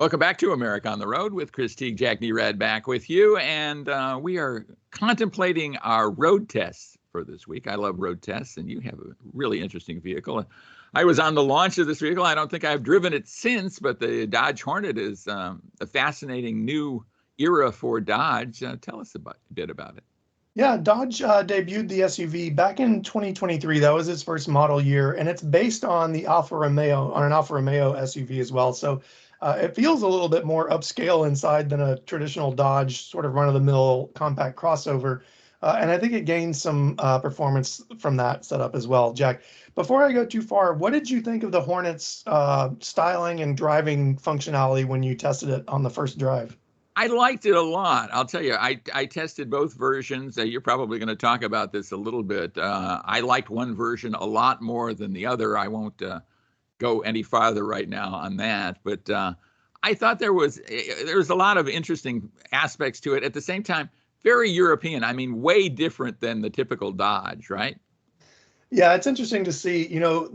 Welcome back to America on the Road with Chris Teague, Jack Nerad back with you. And we are contemplating our road tests for this week. I love road tests, and you have a really interesting vehicle. I was on the launch of this vehicle. I don't think I've driven it since, but the Dodge Hornet is a fascinating new era for Dodge. Tell us a bit about it. Yeah, Dodge debuted the SUV back in 2023. That was its first model year, and it's based on the Alfa Romeo, on an Alfa Romeo SUV as well. So it feels a little bit more upscale inside than a traditional Dodge sort of run-of-the-mill compact crossover. And I think it gains some performance from that setup as well. Jack, before I go too far, what did you think of the Hornet's styling and driving functionality when you tested it on the first drive? I liked it a lot. I'll tell you, I tested both versions. You're probably going to talk about this a little bit. I liked one version a lot more than the other. I won't go any farther right now on that, but I thought there was a lot of interesting aspects to it. At the same time, very European. I mean, way different than the typical Dodge, right? Yeah, it's interesting to see.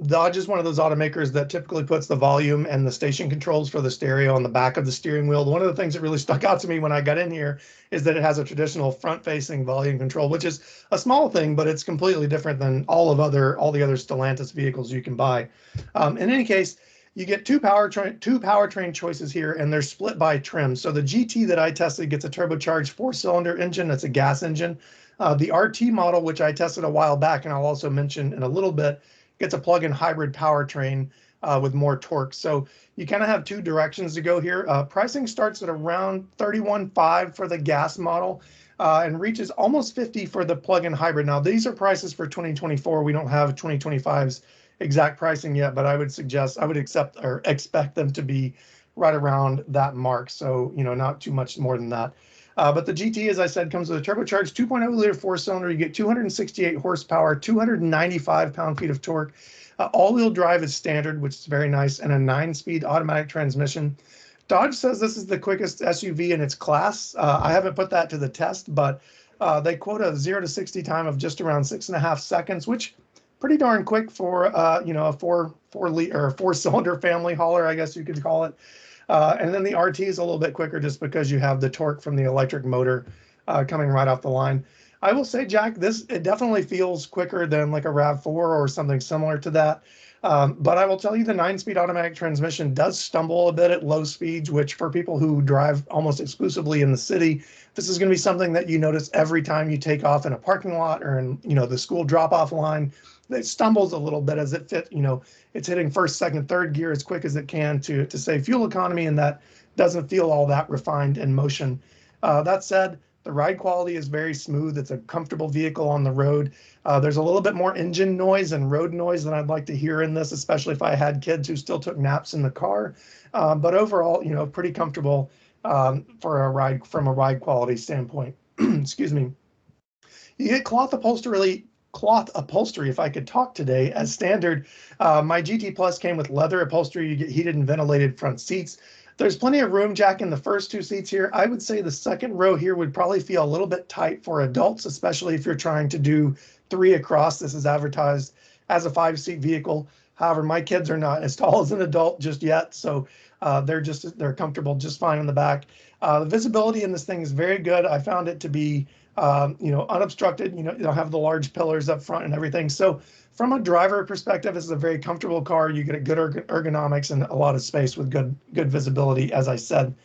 Dodge is one of those automakers that typically puts the volume and the station controls for the stereo on the back of the steering wheel. One of the things that really stuck out to me when I got in here is that it has a traditional front-facing volume control, which is a small thing, but it's completely different than all the other Stellantis vehicles you can buy. In any case, you get two powertrain choices here, and they're split by trim. So the GT that I tested gets a turbocharged 4-cylinder engine. That's a gas engine. The RT model, which I tested a while back, and I'll also mention in a little bit, gets a plug-in hybrid powertrain with more torque. So you kind of have two directions to go here. Pricing starts at around $31,500 for the gas model and reaches almost $50,000 for the plug-in hybrid. Now, these are prices for 2024. We don't have 2025's exact pricing yet, but I would expect them to be right around that mark. So, not too much more than that. But the GT, as I said, comes with a turbocharged 2.0-liter 4-cylinder. You get 268 horsepower, 295 pound-feet of torque. All-wheel drive is standard, which is very nice, and a 9-speed automatic transmission. Dodge says this is the quickest SUV in its class. I haven't put that to the test, but they quote a 0 to 60 time of just around 6.5 seconds, which pretty darn quick for a 4-cylinder family hauler, I guess you could call it. And then the RT is a little bit quicker just because you have the torque from the electric motor coming right off the line. I will say, Jack, it definitely feels quicker than like a RAV4 or something similar to that. But I will tell you the 9-speed automatic transmission does stumble a bit at low speeds, which for people who drive almost exclusively in the city, this is going to be something that you notice every time you take off in a parking lot or in, the school drop-off line. It stumbles a little bit as it's hitting first, second, third gear as quick as it can to save fuel economy, and that doesn't feel all that refined in motion. That said, the ride quality is very smooth. It's a comfortable vehicle on the road. There's a little bit more engine noise and road noise than I'd like to hear in this, especially if I had kids who still took naps in the car. But overall, pretty comfortable for a ride from a ride quality standpoint. Excuse me. You get cloth upholstery, if I could talk today, as standard. My GT Plus came with leather upholstery. You get heated and ventilated front seats. There's plenty of room, Jack, in the first two seats here. I would say the second row here would probably feel a little bit tight for adults, especially if you're trying to do 3 across. This is advertised as a 5-seat vehicle. However, my kids are not as tall as an adult just yet, so they're comfortable just fine in the back. The visibility in this thing is very good. I found it to be unobstructed. You don't have the large pillars up front and everything. So from a driver perspective, this is a very comfortable car. You get a good ergonomics and a lot of space with good visibility, as I said.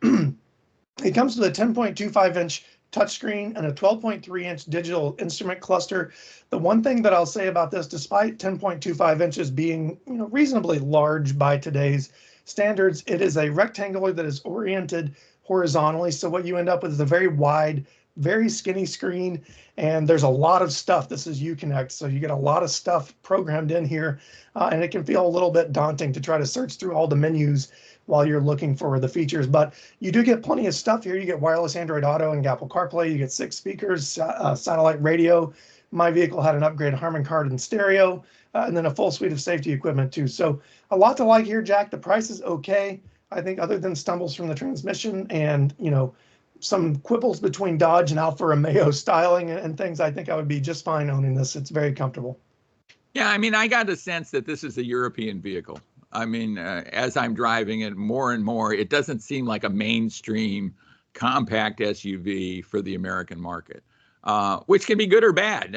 It comes with a 10.25-inch touchscreen and a 12.3-inch digital instrument cluster. The one thing that I'll say about this, despite 10.25 inches being reasonably large by today's standards, it is a rectangular that is oriented horizontally. So what you end up with is a very wide, very skinny screen, and there's a lot of stuff. This is Uconnect, so you get a lot of stuff programmed in here, and it can feel a little bit daunting to try to search through all the menus while you're looking for the features. But you do get plenty of stuff here. You get wireless Android Auto and Apple CarPlay. You get 6 speakers, satellite radio. My vehicle had an upgraded Harman Kardon stereo, and then a full suite of safety equipment too. So a lot to like here, Jack. The price is okay. I think other than stumbles from the transmission and, some quibbles between Dodge and Alfa Romeo styling and things, I think I would be just fine owning this. It's very comfortable. Yeah, I mean, I got a sense that this is a European vehicle. I mean, as I'm driving it more and more, it doesn't seem like a mainstream compact SUV for the American market, which can be good or bad,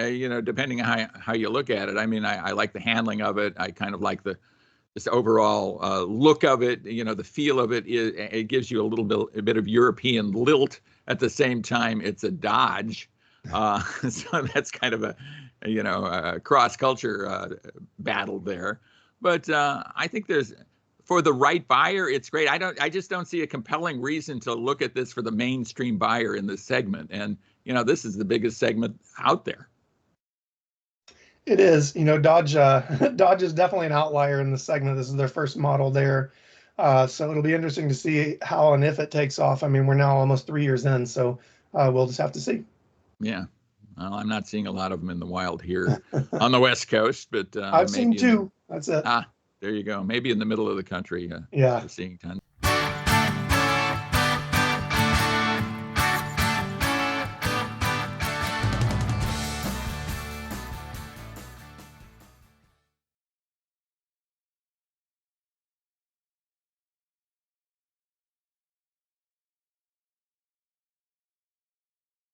depending on how you look at it. I mean, I like the handling of it. I kind of like this overall look of it. The feel of it. It gives you a bit of European lilt. At the same time, it's a Dodge, so that's kind of a cross culture battle there. But I think for the right buyer, it's great. I just don't see a compelling reason to look at this for the mainstream buyer in this segment. And this is the biggest segment out there. It is. Dodge Dodge is definitely an outlier in the segment. This is their first model there. So it'll be interesting to see how and if it takes off. I mean, we're now almost 3 years in, so we'll just have to see. Yeah. Well, I'm not seeing a lot of them in the wild here on the West Coast, but I've seen two. That's it. There you go. Maybe in the middle of the country. Yeah. We're seeing tons.